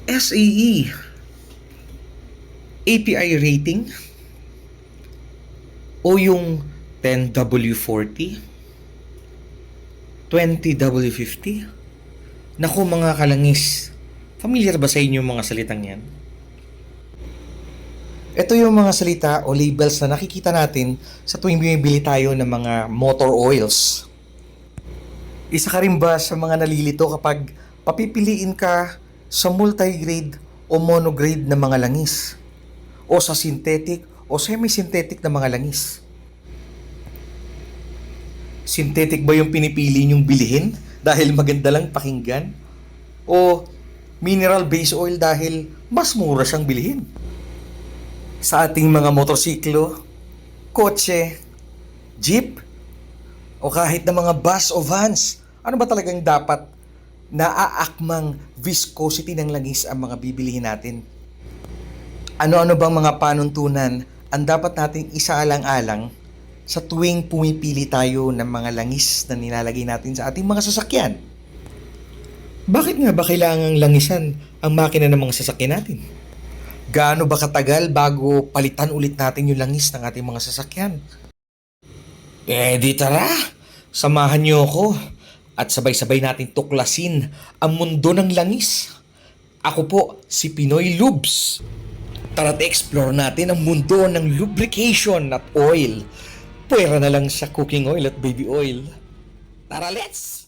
SAE, API rating, o yung 10W40, 20W50? Naku mga kalangis, familiar ba sa inyo yung mga salitang yan? Ito yung mga salita o labels na nakikita natin sa tuwing bumibili tayo ng mga motor oils. Isa ka rin ba sa mga nalilito kapag papipiliin ka sa multigrade o monograde na mga langis? O sa synthetic o semi-synthetic na mga langis? Synthetic ba yung pinipili nyong bilihin dahil maganda lang pakinggan? O mineral base oil dahil mas mura siyang bilhin? Sa ating mga motorsiklo, kotse, jeep, o kahit na mga bus o vans, ano ba talagang dapat naaakmang viscosity ng langis ang mga bibilihin natin? Ano-ano bang mga panuntunan ang dapat nating isaalang-alang sa tuwing pumipili tayo ng mga langis na nilalagay natin sa ating mga sasakyan? Bakit nga ba kailangang langisan ang makina ng mga sasakyan natin? Gaano ba katagal bago palitan ulit natin yung langis ng ating mga sasakyan? Di tara, samahan niyo ako at sabay-sabay natin tuklasin ang mundo ng langis. Ako po si Pinoy Lubes. Tara't explore natin ang mundo ng lubrication at oil. Pwera na lang sa cooking oil at baby oil. Tara, let's!